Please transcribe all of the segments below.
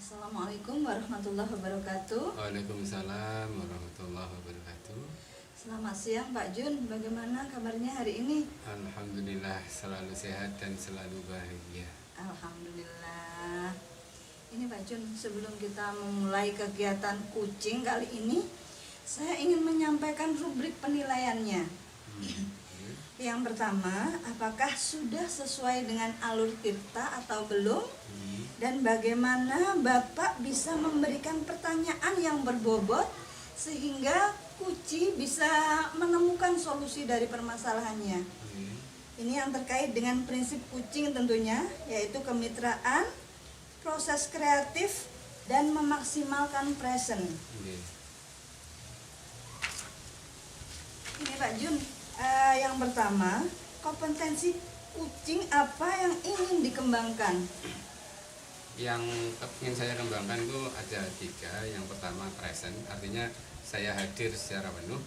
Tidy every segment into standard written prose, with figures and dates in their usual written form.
Assalamualaikum warahmatullahi wabarakatuh. Waalaikumsalam warahmatullahi wabarakatuh. Selamat siang Pak Jun, bagaimana kabarnya hari ini? Alhamdulillah selalu sehat dan selalu bahagia. Alhamdulillah. Ini Pak Jun, sebelum kita memulai kegiatan kucing kali ini, saya ingin menyampaikan rubrik penilaiannya. Yang pertama, apakah sudah sesuai dengan alur tirta atau belum? Dan bagaimana Bapak bisa memberikan pertanyaan yang berbobot sehingga Kuci bisa menemukan solusi dari permasalahannya. Ini yang terkait dengan prinsip kucing tentunya, yaitu kemitraan, proses kreatif, dan memaksimalkan present. Ini Pak Jun, yang pertama, kompetensi kucing apa yang ingin dikembangkan? Yang ingin saya kembangkan itu ada 3. Yang pertama present, artinya saya hadir secara penuh.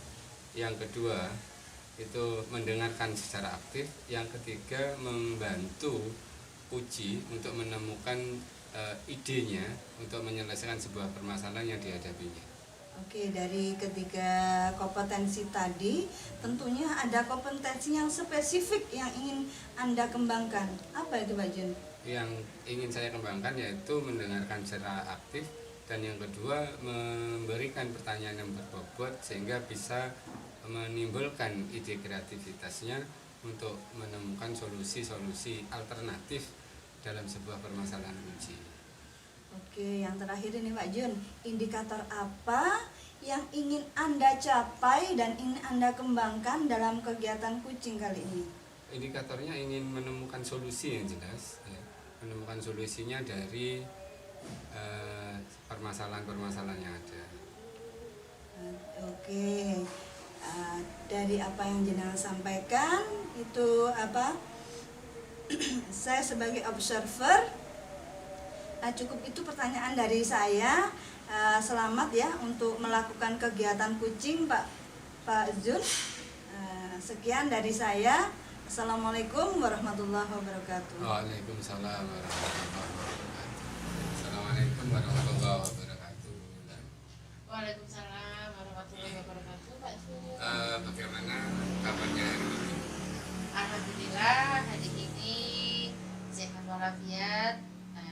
Yang kedua itu mendengarkan secara aktif. Yang ketiga membantu Kuci untuk menemukan idenya untuk menyelesaikan sebuah permasalahan yang dihadapinya. Oke, dari ketiga kompetensi tadi tentunya ada kompetensi yang spesifik yang ingin Anda kembangkan. Apa itu Pak Jun? Yang ingin saya kembangkan yaitu mendengarkan secara aktif, dan yang kedua memberikan pertanyaan yang berbobot sehingga bisa menimbulkan ide kreativitasnya untuk menemukan solusi-solusi alternatif dalam sebuah permasalahan Kuci. Oke, yang terakhir ini Pak Jun, indikator apa yang ingin Anda capai dan ingin Anda kembangkan dalam kegiatan kucing kali ini? Indikatornya ingin menemukan solusi yang jelas, ya. Menemukan solusinya dari permasalahan-permasalahan yang ada. Oke, dari apa yang jenengan sampaikan itu saya sebagai observer, cukup itu pertanyaan dari saya. Selamat ya untuk melakukan kegiatan kucing Pak Jun. Sekian dari saya. Assalamualaikum warahmatullahi wabarakatuh. Waalaikumsalam warahmatullahi wabarakatuh. Assalamualaikum warahmatullahi wabarakatuh. Waalaikumsalam warahmatullahi wabarakatuh, Pak Jun. Bagaimana kabarnya hari ini? Alhamdulillah hari ini sehat walafiat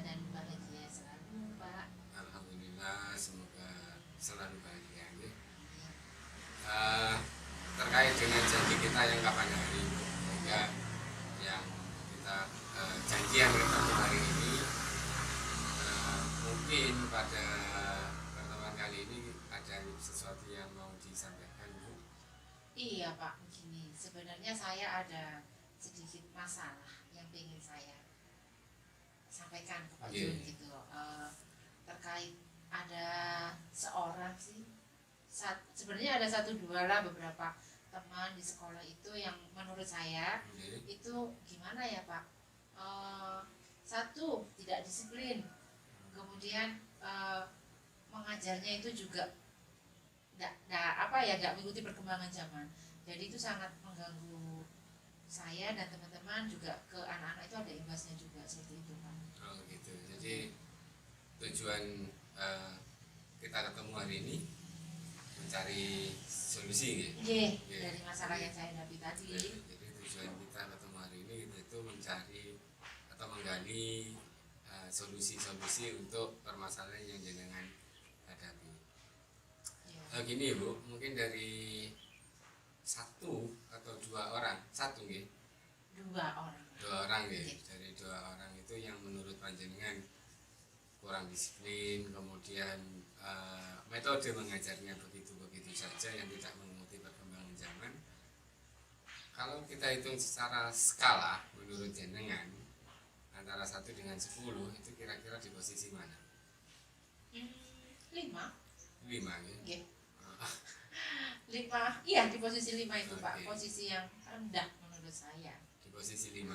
dan bahagia selalu, Pak. Alhamdulillah, semoga selalu bahagia. Ya. Terkait dengan janji kita yang kapan hari, sehingga yang kita janjian ketemu hari ini, mungkin pada pertemuan kali ini ada sesuatu yang mau disampaikan, Bu. Iya, Pak, begini. Sebenarnya saya ada sedikit masalah yang ingin saya sampaikan ke Pak Jun gitu. Terkait ada seorang sih, sebenarnya ada 1-2 lah beberapa teman di sekolah itu yang menurut saya itu gimana ya Pak, satu tidak disiplin, kemudian mengajarnya itu juga nggak mengikuti perkembangan zaman. Jadi itu sangat mengganggu saya dan teman-teman, juga ke anak-anak itu ada imbasnya juga seperti itu Pak. Oh gitu. Jadi tujuan kita ketemu hari ini mencari solusi, Dari masalah yang saya hadapi tadi. Jadi tujuan kita ketemu hari ini itu mencari atau menggali solusi-solusi untuk permasalahan yang jenengan hadapi. Gini Bu, mungkin dari 1 atau 2 orang, 2 orang. 2 orang ya. Dari 2 orang itu yang menurut panjenengan kurang disiplin, kemudian metode mengajarnya begitu-begitu saja yang tidak mengikuti perkembangan zaman. Kalau kita hitung secara skala menurut jenengan antara 1 dengan 10, itu kira-kira di posisi mana? 5 ya? 5, iya di posisi 5 itu Pak, Oke. posisi yang rendah menurut saya. Di posisi 5.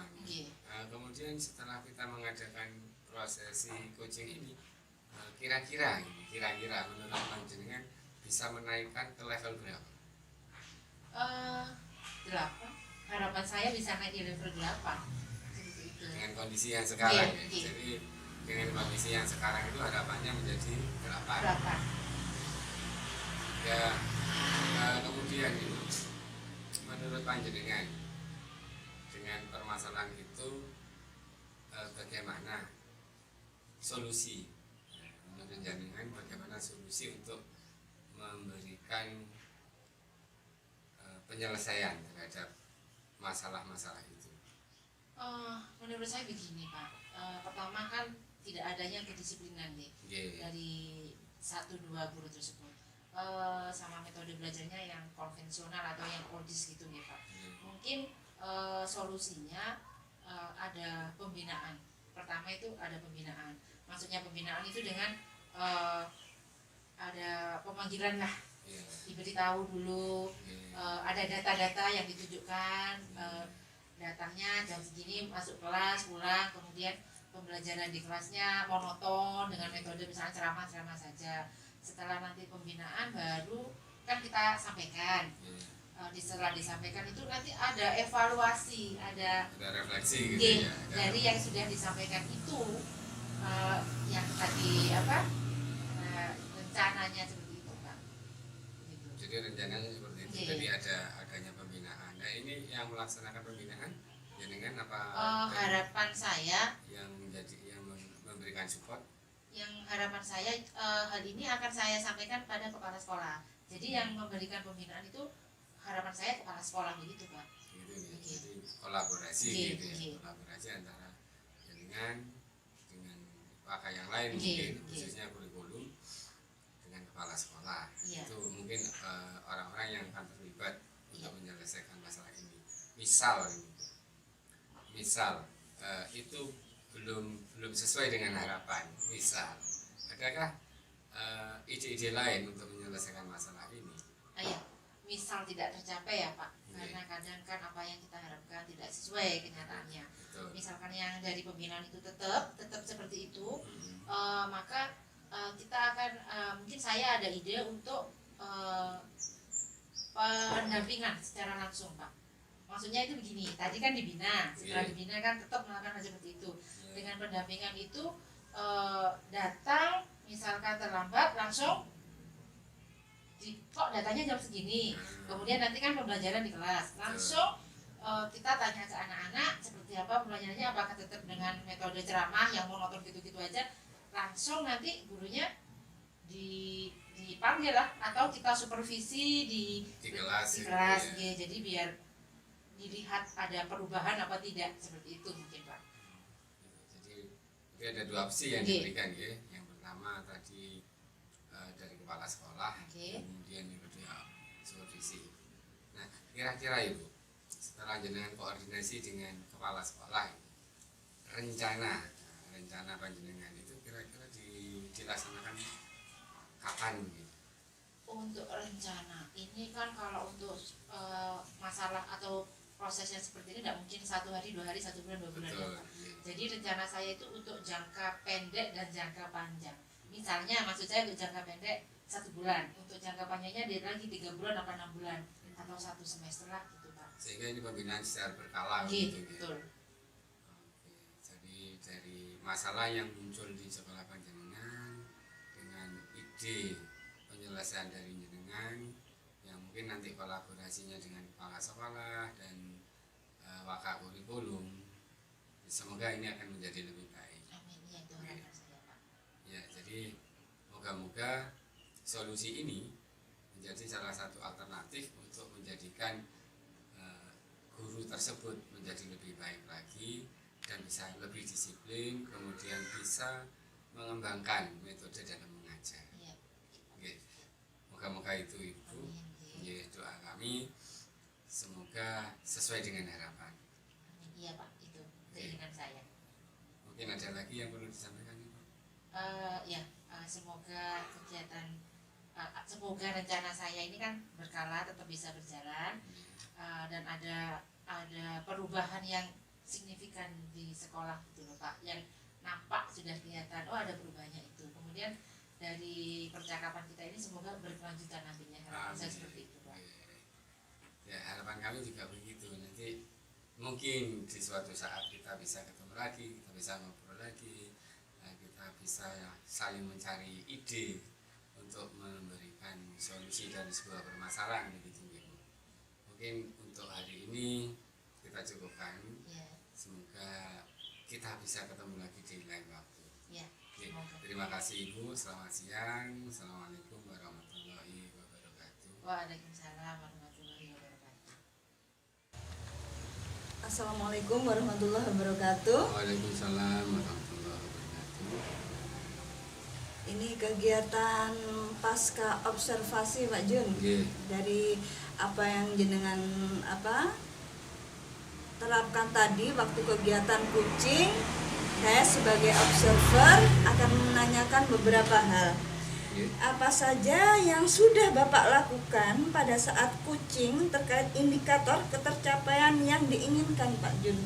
Kemudian setelah kita mengadakan prosesi coaching ini, kira-kira menurut panjenengan bisa menaikkan ke level berapa? 8. Harapan saya bisa naik di level 8 seperti itu. Dengan kondisi yang sekarang ya. Iya. Jadi dengan kondisi yang sekarang itu harapannya menjadi 8. Berapa? Ya, kemudian itu menurut panjenengan dengan permasalahan itu bagaimana solusi? Menurut jenengan bagaimana solusi untuk memberikan penyelesaian terhadap masalah-masalah itu? Menurut saya begini Pak, pertama kan tidak adanya kedisiplinan nih dari 1-2 guru tersebut, sama metode belajarnya yang konvensional atau yang oldies gitu ya Pak. Mungkin solusinya ada pembinaan. Pertama itu ada pembinaan, maksudnya pembinaan itu dengan ada pemanggilan lah, diberitahu dulu, ada data-data yang ditunjukkan, datangnya jam segini masuk kelas, pulang, kemudian pembelajaran di kelasnya monoton dengan metode misalnya ceramah-ceramah saja. Setelah nanti pembinaan baru kan kita sampaikan, setelah disampaikan itu nanti ada evaluasi, ada refleksi gitu ya, dari yang sudah disampaikan itu, yang tadi rencananya seperti itu Pak. Gitu. Jadi rencananya seperti itu. Jadi adanya pembinaan. Nah ini yang melaksanakan pembinaan jenengan apa? Harapan saya yang memberikan support. Yang harapan saya hal ini akan saya sampaikan pada kepala sekolah. Jadi yang memberikan pembinaan itu harapan saya kepala sekolah begitu Pak. Gitu ya. Jadi kolaborasi gitu ya. Kolaborasi antara jenengan dengan pakar yang lain mungkin khususnya kurikulum dengan kepala sekolah. Itu mungkin orang-orang yang akan terlibat untuk menyelesaikan masalah ini. Misal itu belum sesuai dengan harapan. Misal, adakah ide-ide lain untuk menyelesaikan masalah ini? Misal tidak tercapai ya Pak, karena kadang kan apa yang kita harapkan tidak sesuai kenyataannya. Misalkan yang dari pembinaan itu tetap seperti itu, maka kita akan mungkin saya ada ide untuk pendampingan secara langsung Pak. Maksudnya itu begini, tadi kan dibina, setelah dibina kan tetap melakukan hal seperti itu. Dengan pendampingan itu datang, misalkan terlambat langsung kok datanya jam segini, kemudian nanti kan pembelajaran di kelas langsung kita tanya ke anak-anak seperti apa pembelajarannya, apakah tetap dengan metode ceramah yang monoton gitu-gitu aja, langsung nanti gurunya dipanggil lah, atau kita supervisi di kelas ya. Jadi biar dilihat ada perubahan apa tidak, seperti itu mungkin Pak. Jadi ada 2 opsi yang diberikan ya. Yang pertama tadi dari kepala sekolah, kemudian yang kedua supervisi. Nah kira-kira Ibu, setelah jenengan koordinasi dengan kepala sekolah, rencana panjenengan itu kira-kira dilaksanakan kapan gitu? Untuk rencana ini kan kalau untuk masalah atau prosesnya seperti ini tidak mungkin 1 hari, 2 hari, 1 bulan, 2 bulan. Jadi rencana saya itu untuk jangka pendek dan jangka panjang. Misalnya maksud saya untuk jangka pendek 1 bulan, untuk jangka panjangnya dia lagi 3 bulan atau 6 bulan atau 1 semester lah gitu Pak. Sehingga ini pembinaan secara berkala gitu. Betul. Jadi dari masalah yang muncul di sekolah panjenengan dengan ide penyelesaian dari jenengan yang mungkin nanti kolaborasinya dengan kepala sekolah dan wakak kurikulum, semoga ini akan menjadi lebih baik. Amin. Ya itu harapan saya Pak. Ya, jadi moga-moga solusi ini menjadi salah satu alternatif untuk menjadikan guru tersebut menjadi lebih baik lagi dan bisa lebih disiplin, kemudian bisa mengembangkan metode dalam mengajar. Ya. Oke. Moga-moga itu Ibu. Ya, doa kami semoga sesuai dengan harapan. Amin. Iya Pak, itu keinginan saya. Mungkin ada lagi yang perlu disampaikan Ibu? Semoga semoga rencana saya ini kan berkala tetap bisa berjalan, dan ada perubahan yang signifikan di sekolah gitu loh Pak, yang nampak sudah kelihatan ada perubahannya itu. Kemudian dari percakapan kita ini semoga berkelanjutan nantinya, harapan saya seperti itu Pak. Ya, harapan kami juga begitu. Nanti mungkin di suatu saat kita bisa ketemu lagi, kita bisa ngobrol lagi, kita bisa saling mencari ide untuk memberikan solusi dari sebuah permasalahan begitu Ibu. Mungkin untuk hari ini kita cukupkan. Ya, Semoga kita bisa ketemu lagi di lain waktu. ya. Oke, Semoga. terima kasih Ibu. Selamat siang. Assalamualaikum warahmatullahi wabarakatuh. Waalaikumsalam warahmatullahi wabarakatuh. Assalamualaikum warahmatullahi wabarakatuh. Waalaikumsalam warahmatullahi wabarakatuh. Ini kegiatan pasca observasi Pak Jun. Oke. Dari apa yang jenengan terapkan tadi waktu kegiatan kucing, saya sebagai observer akan menanyakan beberapa hal. Oke. Apa saja yang sudah Bapak lakukan pada saat kucing terkait indikator ketercapaian yang diinginkan Pak Jun?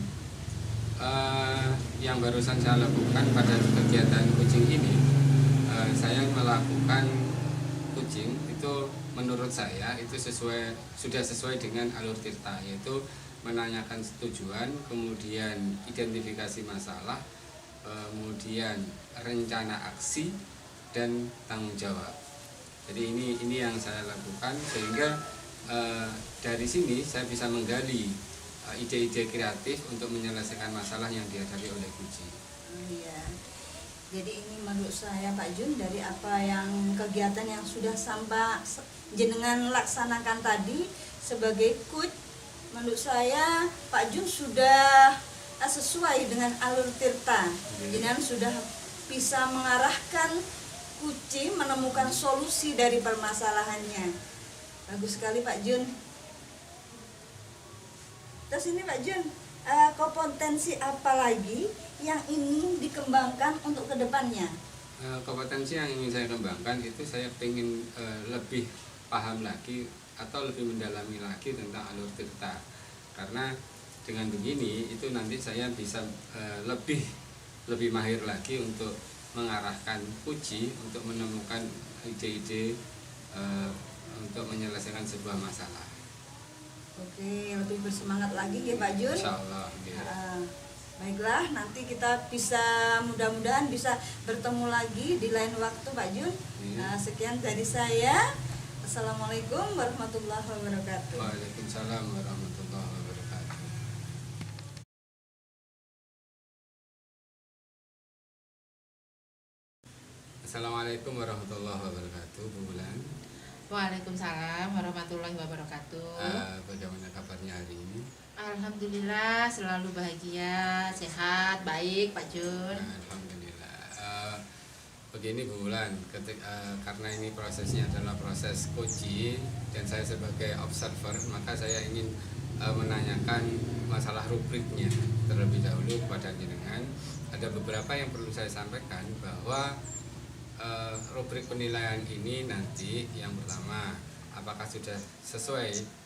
Yang barusan saya lakukan pada kegiatan kucing ini, saya melakukan kucing itu menurut saya itu sudah sesuai dengan alur tirta, yaitu menanyakan tujuan, kemudian identifikasi masalah, kemudian rencana aksi dan tanggung jawab. Jadi ini yang saya lakukan sehingga dari sini saya bisa menggali ide-ide kreatif untuk menyelesaikan masalah yang dihadapi oleh kucing. Iya. Jadi ini menurut saya Pak Jun, dari apa yang kegiatan yang sudah sampai jenengan laksanakan tadi sebagai coach, menurut saya Pak Jun sudah sesuai dengan alur tirta. Jenengan sudah bisa mengarahkan kucing menemukan solusi dari permasalahannya. Bagus sekali Pak Jun. Terus ini Pak Jun, kompetensi apa lagi yang ingin dikembangkan untuk kedepannya? Kompetensi yang ingin saya kembangkan itu saya ingin lebih paham lagi atau lebih mendalami lagi tentang alur tirta, karena dengan begini itu nanti saya bisa lebih mahir lagi untuk mengarahkan kucing untuk menemukan ide-ide untuk menyelesaikan sebuah masalah. Oke, lebih bersemangat lagi ya Pak Jun. Insya Allah. Baiklah, nanti kita bisa mudah-mudahan bisa bertemu lagi di lain waktu Pak Jun. Sekian dari saya. Assalamualaikum warahmatullahi wabarakatuh. Waalaikumsalam warahmatullahi wabarakatuh. Assalamualaikum warahmatullahi wabarakatuh, Bu Bulan. Waalaikumsalam warahmatullahi wabarakatuh. Bagaimana kabarnya hari ini? Alhamdulillah selalu bahagia, sehat, baik Pak Jun. Alhamdulillah. Begini Bu Bulan, karena ini prosesnya adalah proses coaching dan saya sebagai observer, maka saya ingin menanyakan masalah rubriknya terlebih dahulu kepada jenengan. Ada beberapa yang perlu saya sampaikan bahwa rubrik penilaian ini nanti yang pertama, apakah sudah sesuai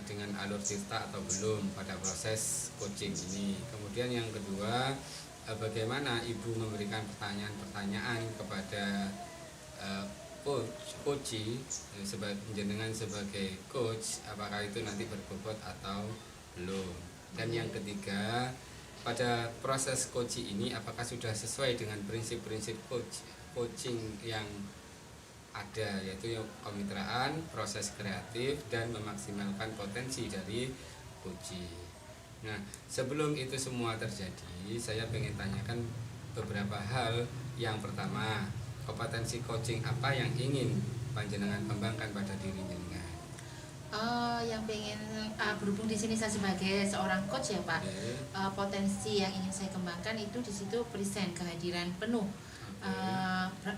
dengan alur tirta atau belum pada proses coaching ini. Kemudian yang kedua, bagaimana Ibu memberikan pertanyaan-pertanyaan kepada coach jenengan sebagai coach, apakah itu nanti berbobot atau belum. Dan yang ketiga, pada proses coaching ini apakah sudah sesuai dengan prinsip-prinsip coaching yang ada, yaitu kemitraan, proses kreatif, dan memaksimalkan potensi dari coaching. Nah, sebelum itu semua terjadi, saya ingin tanyakan beberapa hal. Yang pertama, kompetensi coaching apa yang ingin panjenengan kembangkan pada diri jenengan? Yang pengen berhubung di sini saya sebagai seorang coach ya Pak. Potensi yang ingin saya kembangkan itu di situ present, kehadiran penuh.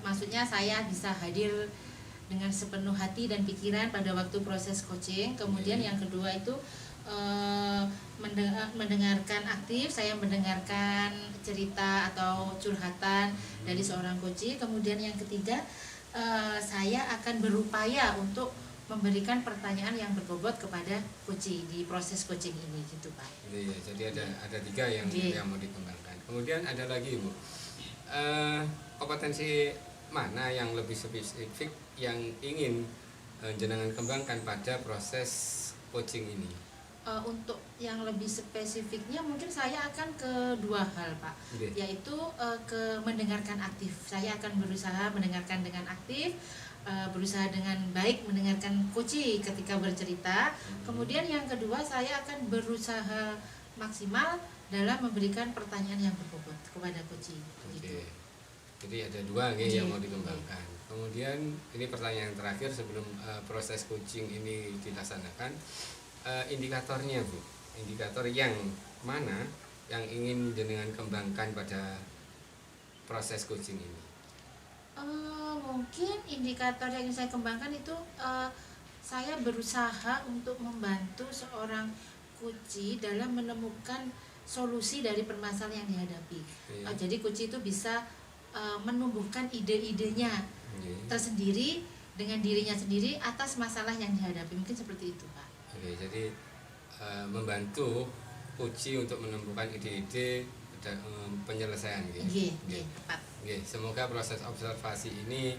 Maksudnya saya bisa hadir dengan sepenuh hati dan pikiran pada waktu proses coaching. Kemudian yang kedua itu mendengarkan aktif, saya mendengarkan cerita atau curhatan dari seorang coach. Kemudian yang ketiga, saya akan berupaya untuk memberikan pertanyaan yang berbobot kepada coach di proses coaching ini, gitu Pak. Iya, jadi ada tiga yang mau dikembangkan. Kemudian ada lagi Bu, kompetensi mana yang lebih spesifik yang ingin jenengan kembangkan pada proses coaching ini? untuk yang lebih spesifiknya mungkin saya akan ke dua hal Pak, Oke. yaitu ke mendengarkan aktif. Saya akan berusaha mendengarkan dengan aktif, berusaha dengan baik mendengarkan Kuci ketika bercerita. Kemudian yang kedua saya akan berusaha maksimal dalam memberikan pertanyaan yang berbobot kepada Kuci. Gitu. Oke. Jadi ada dua nih Oke. yang mau dikembangkan. Kemudian ini pertanyaan terakhir sebelum proses coaching ini dilaksanakan. Indikatornya Bu, indikator yang mana yang ingin jenengan kembangkan pada proses coaching ini? Mungkin indikator yang ingin saya kembangkan itu saya berusaha untuk membantu seorang Kuci dalam menemukan solusi dari permasalahan yang dihadapi. Iya. Jadi Kuci itu bisa menumbuhkan ide-idenya Oke. tersendiri dengan dirinya sendiri atas masalah yang dihadapi. Mungkin seperti itu Pak. Oke, jadi membantu Uci untuk menemukan ide-ide dan penyelesaian gitu. Iya, tepat. Oke, semoga proses observasi ini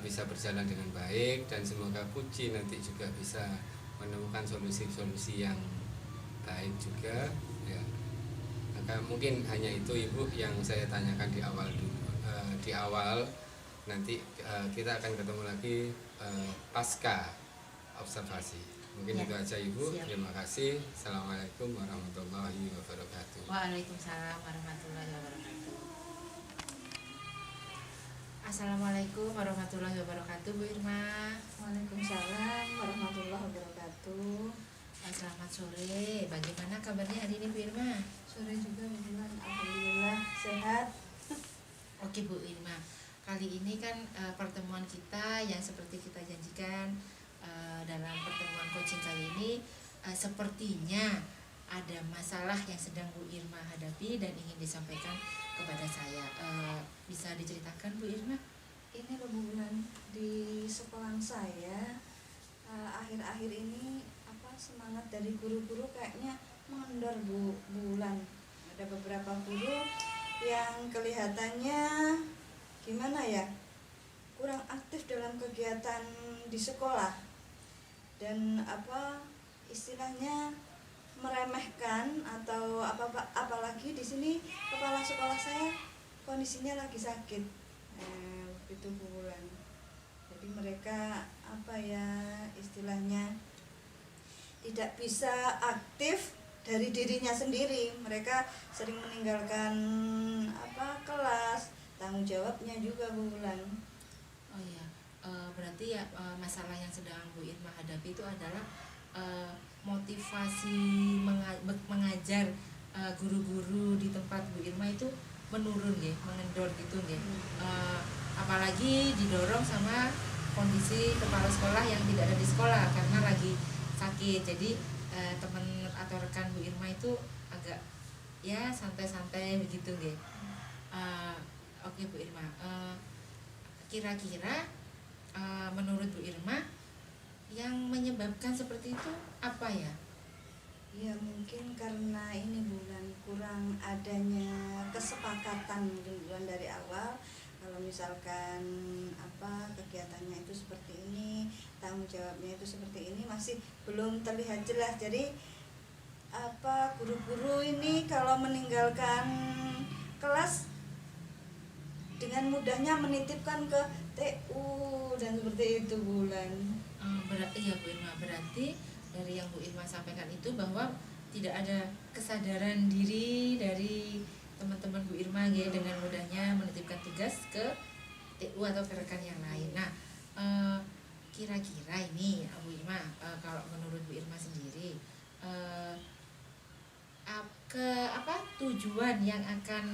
bisa berjalan dengan baik dan semoga Uci nanti juga bisa menemukan solusi-solusi yang baik juga ya. Maka mungkin hanya itu Ibu yang saya tanyakan di awal dulu. Di awal nanti kita akan ketemu lagi pasca observasi. Mungkin Ya, itu aja Ibu. siap. Terima kasih. Assalamualaikum warahmatullahi wabarakatuh. Waalaikumsalam warahmatullahi wabarakatuh. Assalamualaikum warahmatullahi wabarakatuh Bu Irma. Waalaikumsalam warahmatullahi wabarakatuh. Selamat sore. Bagaimana kabarnya hari ini Bu Irma? Sore juga bulan, alhamdulillah sehat. Oke Bu Irma. Kali ini kan pertemuan kita yang seperti kita janjikan dalam pertemuan coaching kali ini sepertinya ada masalah yang sedang Bu Irma hadapi dan ingin disampaikan kepada saya. Bisa diceritakan Bu Irma? Ini loh bulan di sekolah saya akhir-akhir ini semangat dari guru-guru kayaknya mengendor bulan. Ada beberapa guru yang kelihatannya gimana ya, kurang aktif dalam kegiatan di sekolah dan istilahnya meremehkan atau apalagi di sini kepala sekolah saya kondisinya lagi sakit itu bulan. Jadi mereka istilahnya tidak bisa aktif dari dirinya sendiri. Mereka sering meninggalkan kelas, tanggung jawabnya juga bulan. Oh iya, berarti ya masalah yang sedang Bu Irma hadapi itu adalah motivasi mengajar guru-guru di tempat Bu Irma itu menurun ya, mengendor gitu ya. Apalagi didorong sama kondisi kepala sekolah yang tidak ada di sekolah karena lagi sakit. Jadi teman atau rekan Bu Irma itu agak ya santai-santai begitu ya. Oke Bu Irma, kira-kira menurut Bu Irma yang menyebabkan seperti itu apa ya? Ya mungkin karena ini bulan kurang adanya kesepakatan bulan dari awal. Kalau misalkan kegiatannya itu seperti ini, tanggung jawabnya itu seperti ini, masih belum terlihat jelas. Jadi guru-guru ini kalau meninggalkan kelas dengan mudahnya menitipkan ke TU dan seperti itu bulan. Berarti ya Bu Irma, berarti dari yang Bu Irma sampaikan itu bahwa tidak ada kesadaran diri dari teman-teman Bu Irma ya dengan mudahnya menitipkan tugas ke TU atau ke rekan yang lain. Nah, kira-kira ini Bu Irma, kalau menurut Bu Irma sendiri, tujuan yang akan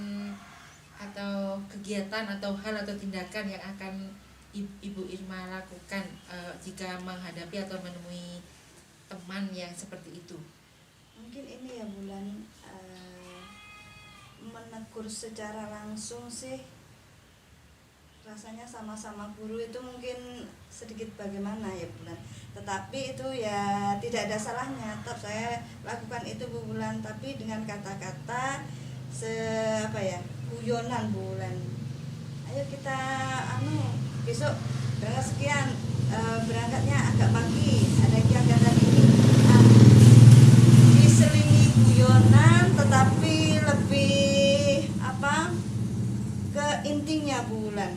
atau kegiatan atau hal atau tindakan yang akan Ibu Irma lakukan jika menghadapi atau menemui teman yang seperti itu? Mungkin ini ya bulan, menegur secara langsung sih rasanya sama-sama guru itu mungkin sedikit bagaimana ya bulan, tetapi itu ya tidak ada salahnya. Tetap saya lakukan itu Bu Bulan, tapi dengan kata-kata guyonan bulan. Ayo kita besok berangkat sekian, berangkatnya agak pagi, ada kegiatan ini. hatinya Bu Wulan.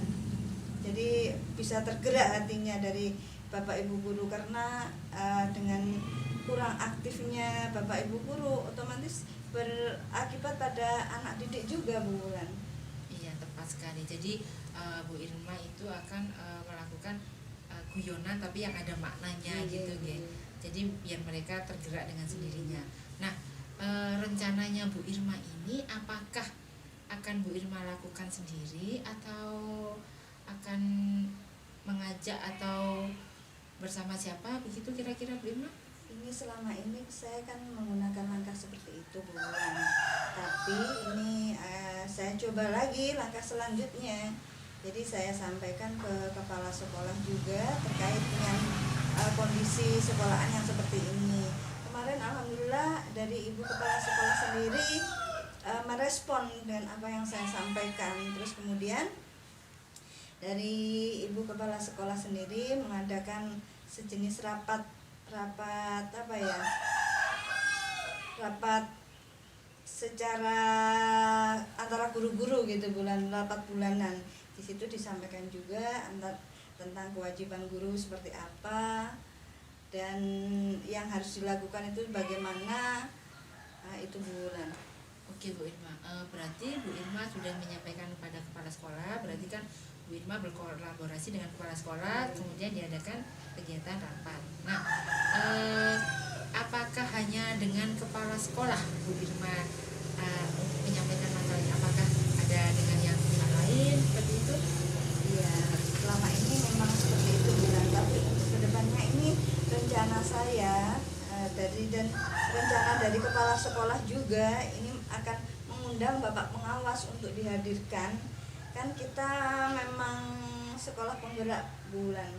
Jadi bisa tergerak hatinya dari Bapak Ibu guru karena dengan kurang aktifnya Bapak Ibu guru otomatis berakibat pada anak didik juga Bu Wulan. Iya, tepat sekali. Jadi Bu Irma itu akan melakukan guyonan tapi yang ada maknanya gitu ya. Jadi biar mereka tergerak dengan sendirinya. Nah, rencananya Bu Irma ini apakah akan Bu Irma lakukan sendiri atau akan mengajak atau bersama siapa begitu kira-kira Bu Irma? Ini selama ini saya kan menggunakan langkah seperti itu Bu Wulan. Tapi ini saya coba lagi langkah selanjutnya. Jadi saya sampaikan ke kepala sekolah juga terkait dengan kondisi sekolahan yang seperti ini. Kemarin alhamdulillah dari Ibu Kepala Sekolah sendiri merespon dengan apa yang saya sampaikan. Terus kemudian dari Ibu Kepala Sekolah sendiri mengadakan sejenis rapat secara antara guru-guru gitu, rapat bulanan. Di situ disampaikan juga tentang kewajiban guru seperti apa dan yang harus dilakukan itu bagaimana. Itu Bu Wulan. Oke Bu Irma, berarti Bu Irma sudah menyampaikan kepada kepala sekolah, berarti kan Bu Irma berkolaborasi dengan kepala sekolah, kemudian diadakan kegiatan rapat. Nah, apakah hanya dengan kepala sekolah Bu Irma menyampaikan masalah ini? Apakah ada dengan yang lain seperti itu? Iya, selama ini memang seperti itu Bu Wulan. Tapi untuk kedepannya ini rencana saya dan rencana dari kepala sekolah juga ini akan mengundang Bapak Pengawas untuk dihadirkan. Kan kita memang sekolah penggerak Bu Wulan.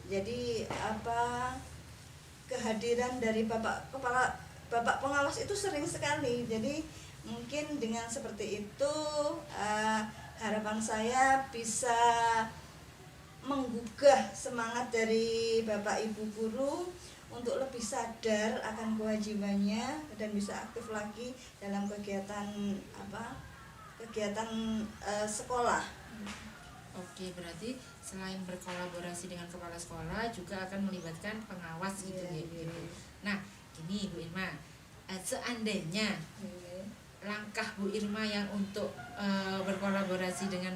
Jadi kehadiran dari Bapak Pengawas itu sering sekali. Jadi mungkin dengan seperti itu harapan saya bisa menggugah semangat dari Bapak Ibu guru untuk lebih sadar akan kewajibannya dan bisa aktif lagi dalam kegiatan sekolah. Oke, berarti selain berkolaborasi dengan kepala sekolah juga akan melibatkan pengawas gitu ya. Gitu. Nah, gini Bu Irma, seandainya langkah Bu Irma yang untuk berkolaborasi dengan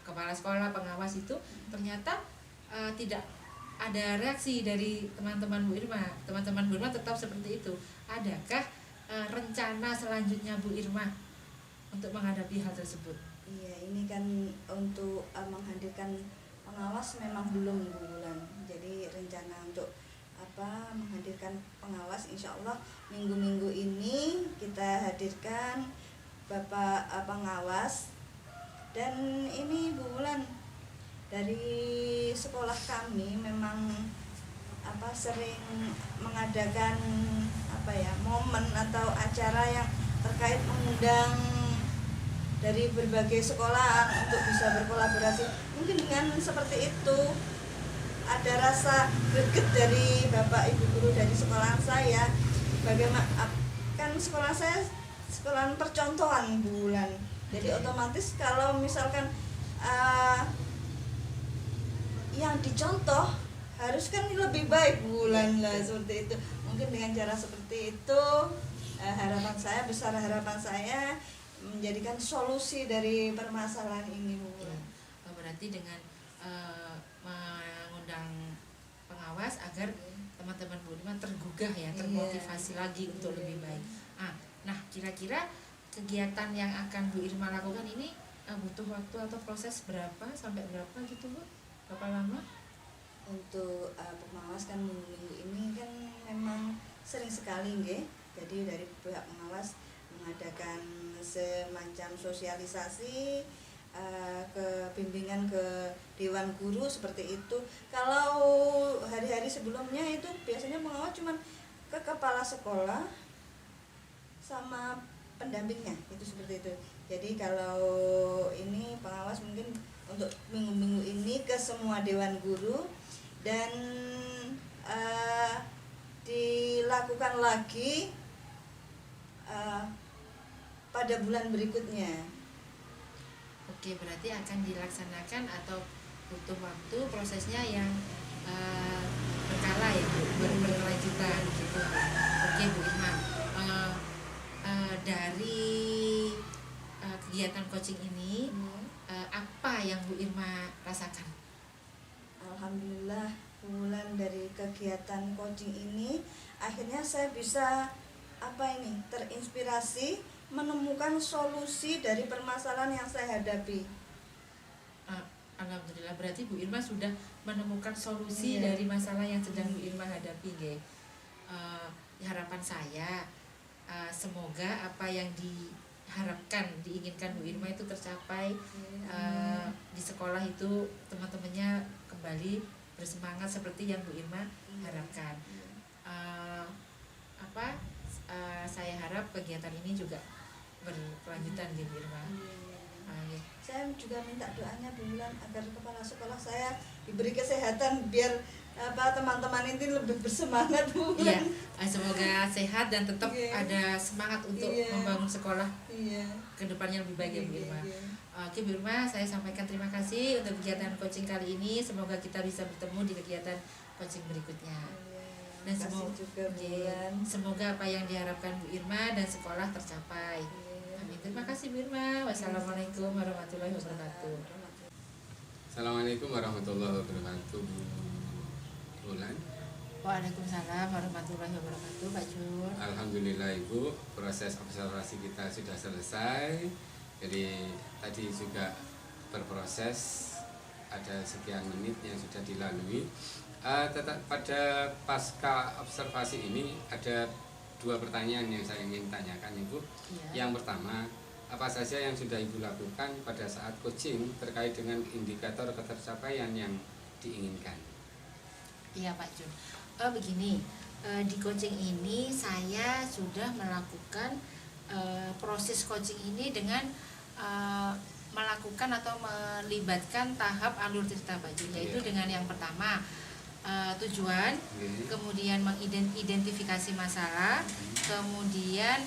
kepala sekolah, pengawas itu ternyata tidak ada reaksi dari teman-teman Bu Irma. Teman-teman Bu Irma tetap seperti itu. Adakah rencana selanjutnya Bu Irma untuk menghadapi hal tersebut? Iya, ini kan untuk menghadirkan pengawas memang belum Bu Wulan. Jadi rencana untuk menghadirkan pengawas insya Allah minggu-minggu ini kita hadirkan Bapak pengawas. Dan ini Bu Wulan, dari sekolah kami memang sering mengadakan momen atau acara yang terkait mengundang dari berbagai sekolah untuk bisa berkolaborasi. Mungkin dengan seperti itu ada rasa greget dari Bapak Ibu guru dari sekolah saya. Bagaimana kan sekolah saya sekolah percontohan Bu Wulan. Jadi otomatis kalau misalkan yang dicontoh harus kan lebih baik Bu Wulan lah, seperti itu. Mungkin dengan cara seperti itu besar harapan saya menjadikan solusi dari permasalahan ini Bu Wulan. Berarti dengan mengundang pengawas agar teman-teman Bu Irma tergugah ya, termotivasi lagi untuk lebih baik. Nah, kira-kira kegiatan yang akan Bu Irma lakukan ini butuh waktu atau proses berapa sampai berapa gitu Bu? Berapa lama? Untuk pengawas kan minggu ini kan memang sering sekali nggih. Jadi dari pihak pengawas mengadakan semacam sosialisasi ke bimbingan ke dewan guru seperti itu. Kalau hari-hari sebelumnya itu biasanya pengawas cuma ke kepala sekolah sama pendampingnya, itu seperti itu. Jadi kalau ini pengawas mungkin untuk minggu-minggu ini ke semua dewan guru dan dilakukan lagi pada bulan berikutnya. Oke, berarti akan dilaksanakan atau butuh waktu prosesnya yang berkala ya Bu, berkelanjutan gitu. Oke Bu Irma, Eh, dari kegiatan coaching ini apa yang Bu Irma rasakan? Alhamdulillah, bulan dari kegiatan coaching ini akhirnya saya bisa terinspirasi menemukan solusi dari permasalahan yang saya hadapi. Alhamdulillah, berarti Bu Irma sudah menemukan solusi Iya. dari masalah yang sedang Bu Irma hadapi, nggih. Harapan saya semoga apa yang diharapkan, diinginkan Bu Irma itu tercapai. Di sekolah itu teman-temannya kembali bersemangat seperti yang Bu Irma harapkan. Saya harap kegiatan ini juga berkelanjutan di Bu Irma. Nggih. Saya juga minta doanya Bu Wulan agar kepala sekolah saya diberi kesehatan biar teman-teman ini lebih bersemangat Bu Iya, Wulan. semoga sehat dan tetap Iya. ada semangat untuk Iya. membangun sekolah Iya. ke depannya lebih baik ya Bu Irma. Iya. Oke Bu Irma, saya sampaikan terima kasih untuk kegiatan coaching kali ini. Semoga kita bisa bertemu di kegiatan coaching berikutnya. Dan Terima kasih juga Bu Wulan. semoga apa yang diharapkan Bu Irma dan sekolah tercapai. Amin. Terima kasih Bu Irma. Wassalamualaikum warahmatullahi wabarakatuh. Assalamualaikum warahmatullahi wabarakatuh. Bulan. Waalaikumsalam warahmatullahi wabarakatuh, Pak Jun. Alhamdulillah Ibu, proses observasi kita sudah selesai. Jadi tadi juga berproses, ada sekian menit yang sudah dilalui. Tetap pada pasca observasi ini ada dua pertanyaan yang saya ingin tanyakan Ibu. Iya. Yang pertama, apa saja yang sudah Ibu lakukan pada saat coaching terkait dengan indikator ketercapaian yang diinginkan? Iya Pak Jun. Begini, di coaching ini saya sudah melakukan proses coaching ini dengan melakukan atau melibatkan tahap alur cerita Pak Jun, yaitu Iya. dengan yang pertama tujuan, kemudian mengidentifikasi masalah, kemudian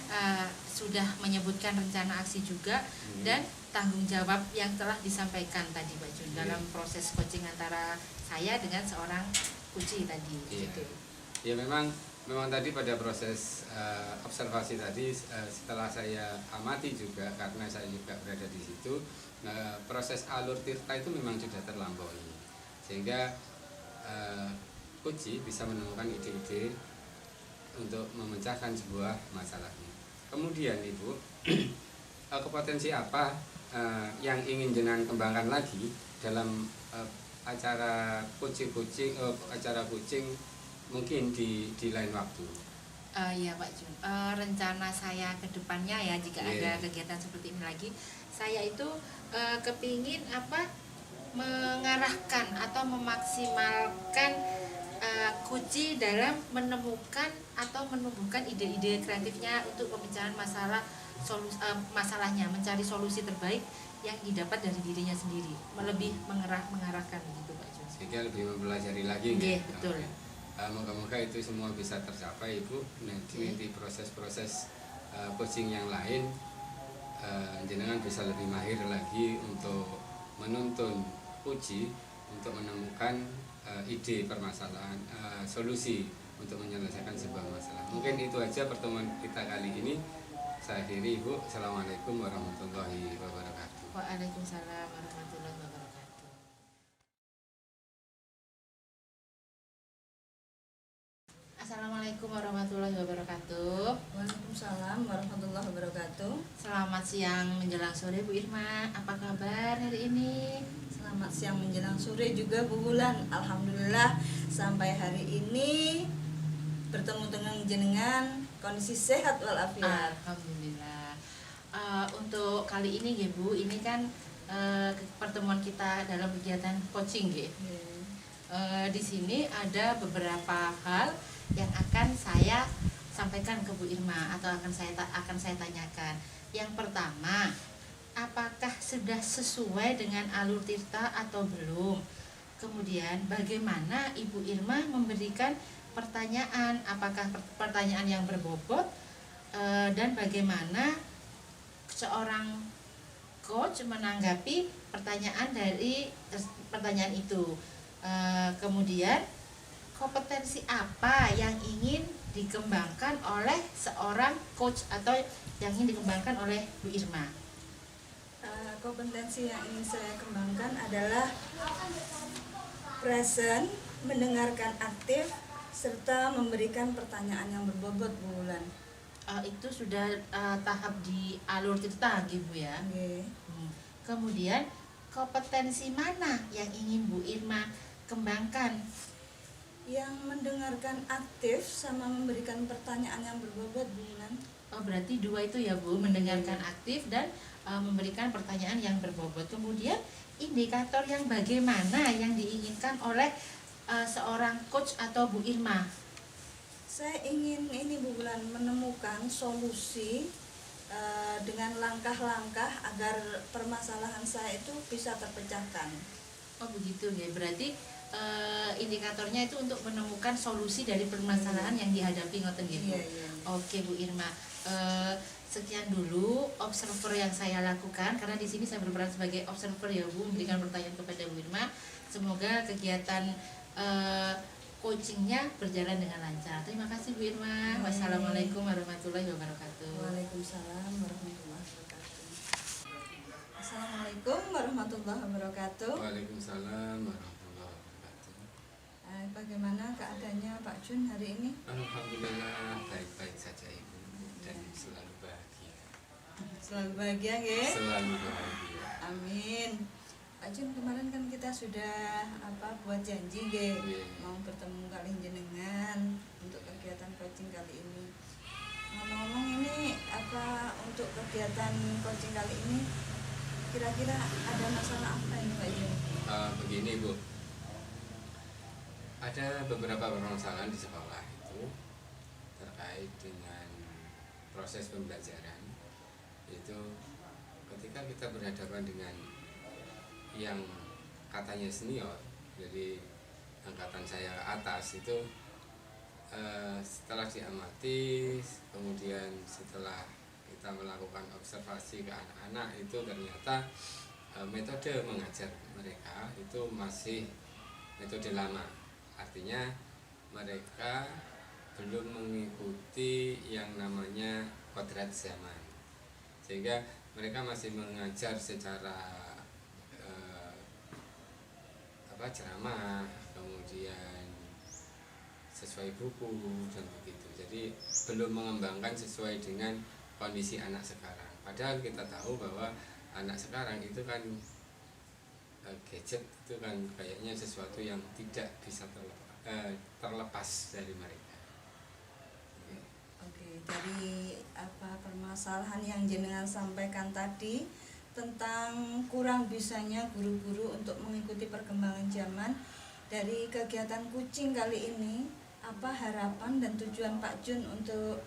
sudah menyebutkan rencana aksi juga, dan tanggung jawab yang telah disampaikan tadi Pak Jun dalam proses coaching antara saya dengan seorang kunci tadi. Iya. Gitu. Ya memang tadi pada proses observasi tadi setelah saya amati juga karena saya juga berada di situ, proses alur tirta itu memang sudah terlampaui sehingga kunci bisa menemukan ide-ide untuk memecahkan sebuah masalahnya. Kemudian Ibu, kompetensi apa yang ingin jenengan kembangkan lagi dalam acara coaching mungkin di lain waktu? Ya Pak Jun, rencana saya ke depannya ya jika Iya. ada kegiatan seperti ini lagi, saya itu kepingin mengarahkan atau memaksimalkan kunci dalam menemukan atau menumbuhkan ide-ide kreatifnya untuk pemecahan masalahnya, mencari solusi terbaik yang didapat dari dirinya sendiri, lebih mengarahkan gitu Pak Jun. Sehingga lebih mempelajari lagi. Iya, nggih? betul. Oke. Moga-moga itu semua bisa tercapai Ibu. Nanti proses-proses coaching yang lain jenengan bisa lebih mahir lagi untuk menuntun uji untuk menemukan ide permasalahan, solusi untuk menyelesaikan sebuah masalah. Mungkin itu aja pertemuan kita kali ini. Saya akhiri Ibu. Assalamualaikum warahmatullahi wabarakatuh. Waalaikumsalam warahmatullahi wabarakatuh. Assalamualaikum warahmatullahi wabarakatuh. Waalaikumsalam warahmatullahi wabarakatuh. Selamat siang menjelang sore Bu Irma. Apa kabar hari ini? Selamat siang menjelang sore juga Bu Wulan. Alhamdulillah sampai hari ini bertemu dengan jenengan kondisi sehat walafiat. Alhamdulillah. Untuk kali ini ya Bu, ini kan pertemuan kita dalam kegiatan coaching ya. Di sini ada beberapa hal yang akan saya sampaikan ke Bu Irma atau akan saya tanyakan. Yang pertama, apakah sudah sesuai dengan alur tirta atau belum? Kemudian bagaimana Ibu Irma memberikan pertanyaan, apakah pertanyaan yang berbobot, dan bagaimana seorang coach menanggapi pertanyaan itu. Kemudian kompetensi apa yang ingin dikembangkan oleh seorang coach atau yang ingin dikembangkan oleh Bu Irma? Kompetensi yang ingin saya kembangkan adalah present, mendengarkan aktif, serta memberikan pertanyaan yang berbobot, Bu Wulan. Itu sudah tahap di alur cerita gitu ya. Oke. Kemudian kompetensi mana yang ingin Bu Irma kembangkan? Yang mendengarkan aktif sama memberikan pertanyaan yang berbobot, Bu Wulan. Oh, berarti dua itu ya Bu, mendengarkan aktif dan memberikan pertanyaan yang berbobot. Kemudian indikator yang bagaimana yang diinginkan oleh seorang coach atau Bu Irma? Saya ingin ini, Bu Wulan, menemukan solusi dengan langkah-langkah agar permasalahan saya itu bisa terpecahkan. Oh begitu ya, berarti indikatornya itu untuk menemukan solusi dari permasalahan yang dihadapi ngoten gitu. Iya. Oke Bu Irma, sekian dulu observer yang saya lakukan, karena di sini saya berperan sebagai observer ya Bu, memberikan pertanyaan kepada Bu Irma. Semoga kegiatan coachingnya berjalan dengan lancar. Terima kasih Bu Irma. Wassalamualaikum warahmatullahi wabarakatuh. Waalaikumsalam warahmatullahi wabarakatuh. Assalamualaikum warahmatullahi wabarakatuh. Waalaikumsalam warahmatullahi wabarakatuh. Bagaimana keadaannya Pak Jun hari ini? Alhamdulillah baik-baik saja Ibu dan selalu bahagia. Selalu bahagia, nggih? Selalu bahagia. Amin. Pak Jun, kemarin kan kita sudah buat janji, nggih, Iya. mau bertemu kali jenengan untuk kegiatan coaching kali ini. Ngomong-ngomong, ini untuk kegiatan coaching kali ini kira-kira ada masalah apa ini Pak Jun? Begini Bu, ada beberapa permasalahan di sekolah itu terkait dengan proses pembelajaran. Itu ketika kita berhadapan dengan yang katanya senior, jadi angkatan saya ke atas itu, setelah diamati, kemudian setelah kita melakukan observasi ke anak-anak, itu ternyata metode mengajar mereka itu masih metode lama. Artinya mereka belum mengikuti yang namanya kodrat zaman, sehingga mereka masih mengajar secara ceramah, kemudian sesuai buku dan begitu. Jadi belum mengembangkan sesuai dengan kondisi anak sekarang. Padahal kita tahu bahwa anak sekarang itu kan gadget itu kan kayaknya sesuatu yang tidak bisa terlepas dari mereka. Oke, dari permasalahan yang jenengan sampaikan tadi tentang kurang bisanya guru-guru untuk mengikuti perkembangan zaman, dari kegiatan coaching kali ini, apa harapan dan tujuan Pak Jun untuk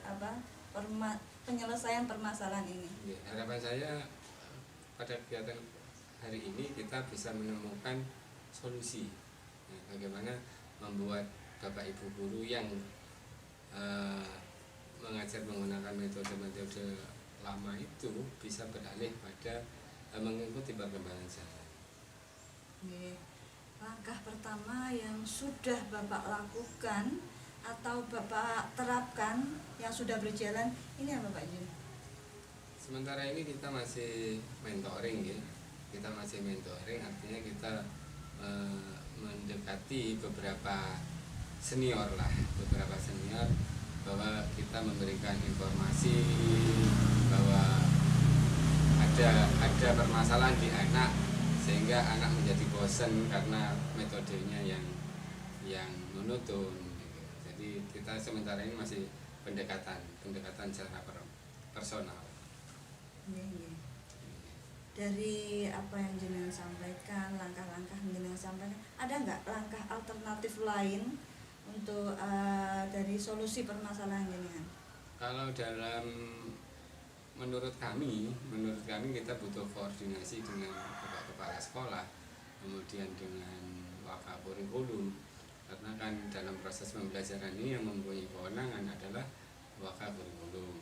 penyelesaian permasalahan ini? Harapan saya pada kegiatan hari ini kita bisa menemukan solusi, bagaimana membuat Bapak Ibu guru yang mengajar menggunakan metode-metode lama itu bisa beralih pada mengikuti perkembangan zaman. Langkah pertama yang sudah Bapak lakukan atau Bapak terapkan yang sudah berjalan ini apa Pak Jun? Sementara ini kita masih mentoring ya. Kita masih mentoring, artinya kita mendekati beberapa senior bahwa kita memberikan informasi bahwa ada permasalahan di anak, sehingga anak menjadi bosan karena metodenya yang monoton. Jadi kita sementara ini masih pendekatan secara personal. Dari apa yang jenengan sampaikan, langkah-langkah yang jenengan sampaikan, ada nggak langkah alternatif lain untuk dari solusi permasalahan jenengan? Kalau menurut kami kita butuh koordinasi dengan kepala sekolah, kemudian dengan wakakurikulum, karena kan dalam proses pembelajaran ini yang mempunyai kewenangan adalah wakakurikulum,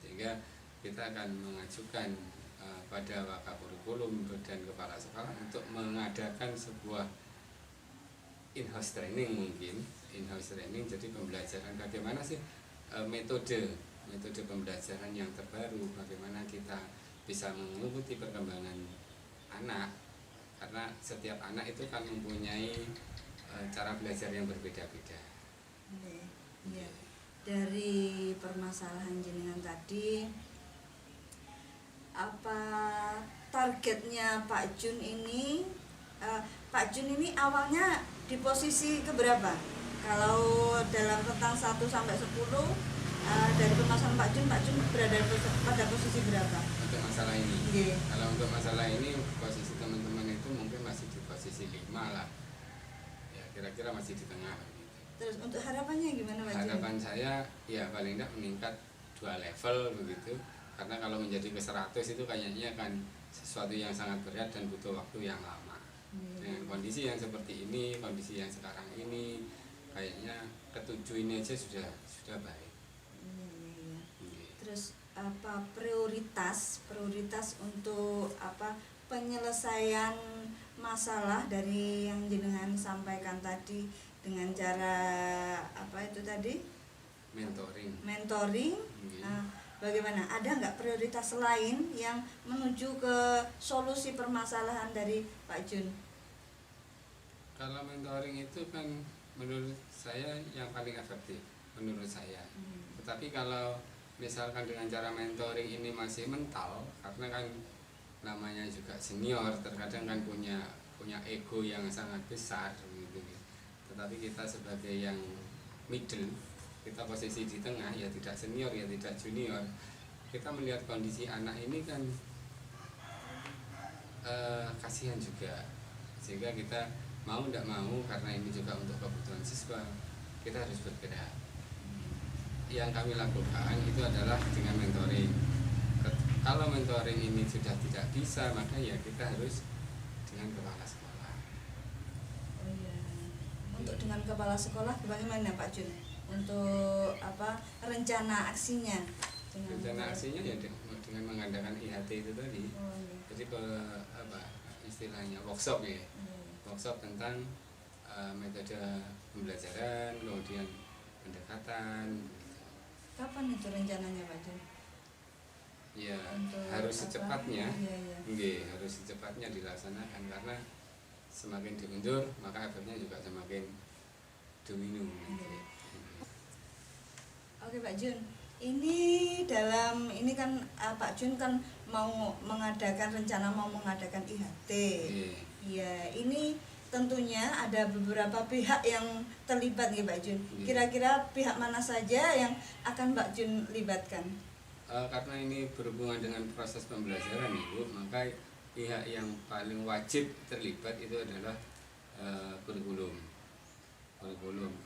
sehingga kita akan mengajukan pada Wakakurikulum dan kepala sekolah untuk mengadakan sebuah in-house training mungkin in-house training, jadi pembelajaran bagaimana sih metode pembelajaran yang terbaru, bagaimana kita bisa mengikuti perkembangan anak, karena setiap anak itu kan mempunyai cara belajar yang berbeda-beda. Iya. Dari permasalahan jenengan tadi, apa targetnya Pak Jun ini? Pak Jun ini awalnya di posisi keberapa? Kalau dalam rentang 1 sampai 10, dari permasalahan Pak Jun berada pada posisi berapa? Untuk masalah ini. Yeah. Kalau untuk masalah ini posisi teman-teman itu mungkin masih di posisi 5 lah. Ya, kira-kira masih di tengah gitu. Terus untuk harapannya gimana Pak Jun? Harapan saya ya paling tidak meningkat 2 level begitu. Karena kalau menjadi ke 100 itu kayaknya kan sesuatu yang sangat berat dan butuh waktu yang lama. Dengan kondisi yang seperti ini, kondisi yang sekarang ini, kayaknya ke-7 ini aja sudah baik. Iya. Terus apa prioritas untuk apa penyelesaian masalah dari yang jenengan sampaikan tadi dengan cara apa itu tadi? Mentoring. Nah, bagaimana? Ada nggak prioritas lain yang menuju ke solusi permasalahan dari Pak Jun? Kalau mentoring itu kan menurut saya yang paling efektif menurut saya. Tetapi kalau misalkan dengan cara mentoring ini masih mental, karena kan namanya juga senior, terkadang kan punya ego yang sangat besar gitu. Tetapi kita sebagai yang middle, kita posisi di tengah, ya tidak senior ya tidak junior, kita melihat kondisi anak ini kan kasihan juga, sehingga kita mau tidak mau, karena ini juga untuk kebutuhan siswa, kita harus bergerak. Yang kami lakukan itu adalah dengan mentoring. Kalau mentoring ini sudah tidak bisa, maka ya kita harus dengan kepala sekolah. Oh iya. Untuk dengan kepala sekolah bagaimana Pak Jun? Untuk apa rencana aksinya? Rencana aksinya ya dengan mengadakan IHT itu tadi. Oh, iya. Jadi apa istilahnya workshop ya. Workshop tentang metode pembelajaran, kemudian pendekatan. Kapan itu rencananya Pak Jun? Ya Untuk harus apa? secepatnya, Iya. harus secepatnya dilaksanakan, karena semakin diundur maka efeknya juga semakin domino. Iya. Oke Pak Jun, ini kan Pak Jun kan mau mengadakan IHT. Iya, ini tentunya ada beberapa pihak yang terlibat nih Pak Jun. Kira-kira pihak mana saja yang akan Pak Jun libatkan? Karena ini berhubungan dengan proses pembelajaran Ibu, maka pihak yang paling wajib terlibat itu adalah kurikulum.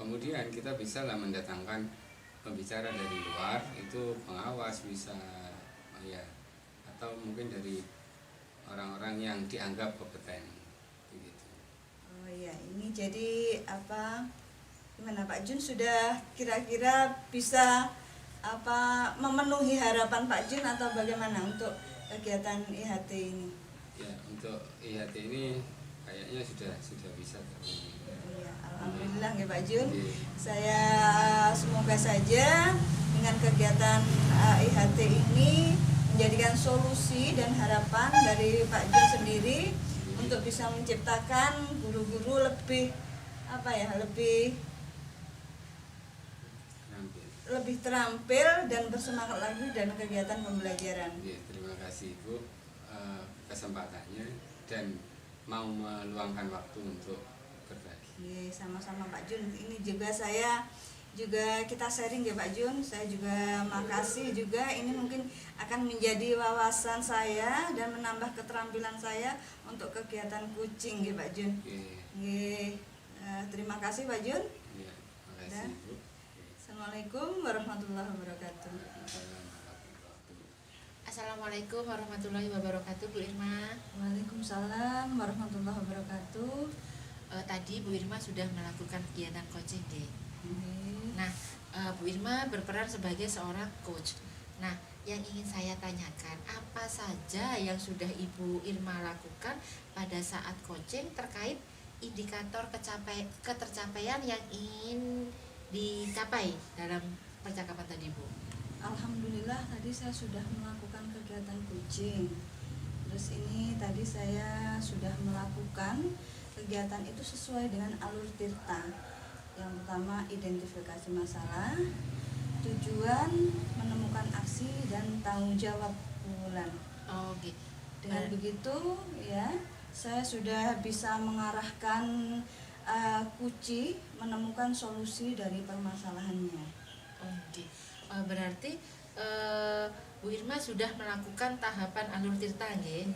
Kemudian kita bisa lah mendatangkan pembicara dari luar, itu pengawas bisa ya, atau mungkin dari orang-orang yang dianggap kompeten begitu. Oh iya, ini jadi apa? Gimana Pak Jun sudah kira-kira bisa apa memenuhi harapan Pak Jun atau bagaimana untuk kegiatan IHT ini? Ya, untuk IHT ini kayaknya sudah bisa terpenuhi. Iya, alhamdulillah ya Pak Jun. Iya. Saya semoga saja dengan kegiatan IHT ini menjadikan solusi dan harapan dari Pak Jun sendiri untuk bisa menciptakan guru-guru lebih terampil dan bersemangat lagi dalam kegiatan pembelajaran. Ya, terima kasih Ibu kesempatannya dan mau meluangkan waktu untuk berbagi. Sama-sama Pak Jun. Ini juga kita sharing ya Pak Jun. Saya juga makasih juga, ini mungkin akan menjadi wawasan saya dan menambah keterampilan saya untuk kegiatan coaching ya Pak Jun. Terima kasih Pak Jun. Ya, terima kasih Ibu. Assalamualaikum warahmatullahi wabarakatuh. Assalamualaikum warahmatullahi wabarakatuh, Bu Irma. Waalaikumsalam warahmatullahi wabarakatuh. Tadi Bu Irma sudah melakukan kegiatan coaching deh. Nah, Bu Irma berperan sebagai seorang coach. Nah, yang ingin saya tanyakan, apa saja yang sudah Ibu Irma lakukan pada saat coaching terkait indikator ketercapaian yang ingin dicapai dalam percakapan tadi, Bu? Alhamdulillah tadi saya sudah melakukan kegiatan coaching. Terus ini tadi saya sudah melakukan kegiatan itu sesuai dengan alur tirta. Yang pertama identifikasi masalah, tujuan, menemukan aksi dan tanggung jawab bulan. Oh, gitu. Dengan begitu ya, saya sudah bisa mengarahkan Kuci menemukan solusi dari permasalahannya. Oke. Berarti Bu Irma sudah melakukan tahapan alur tirta, nggih?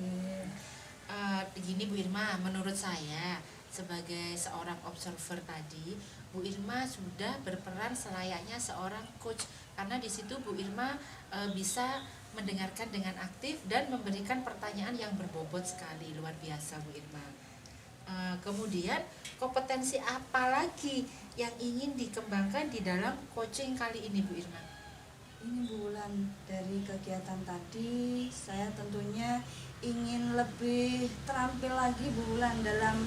Begini Bu Irma, menurut saya sebagai seorang observer tadi, Bu Irma sudah berperan selayaknya seorang coach, karena di situ Bu Irma bisa mendengarkan dengan aktif dan memberikan pertanyaan yang berbobot sekali, luar biasa Bu Irma. Kemudian kompetensi apa lagi yang ingin dikembangkan di dalam coaching kali ini Bu Irma? Ini bulan dari kegiatan tadi, saya tentunya ingin lebih terampil lagi bulan dalam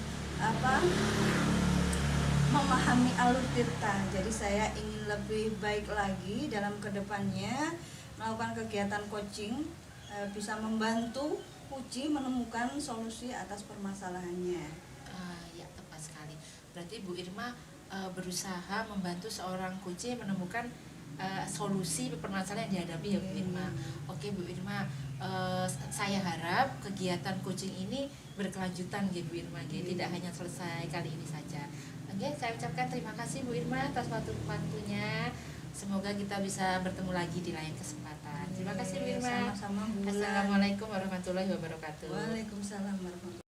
memahami alur tirta. Jadi saya ingin lebih baik lagi dalam kedepannya melakukan kegiatan coaching, bisa membantu Kuci menemukan solusi atas permasalahannya. Ya, tepat sekali. Berarti Bu Irma berusaha membantu seorang coach menemukan solusi permasalahan yang dihadapi ya Bu Irma. Oke Bu Irma, saya harap kegiatan coaching ini berkelanjutan ya Bu Irma, tidak hanya selesai kali ini saja. Oke, saya ucapkan terima kasih Bu Irma atas waktunya. Semoga kita bisa bertemu lagi di lain kesempatan. Terima kasih Bu Irma. Sama-sama Bulan. Assalamualaikum warahmatullahi wabarakatuh. Waalaikumsalam warahmatullahi wabarakatuh.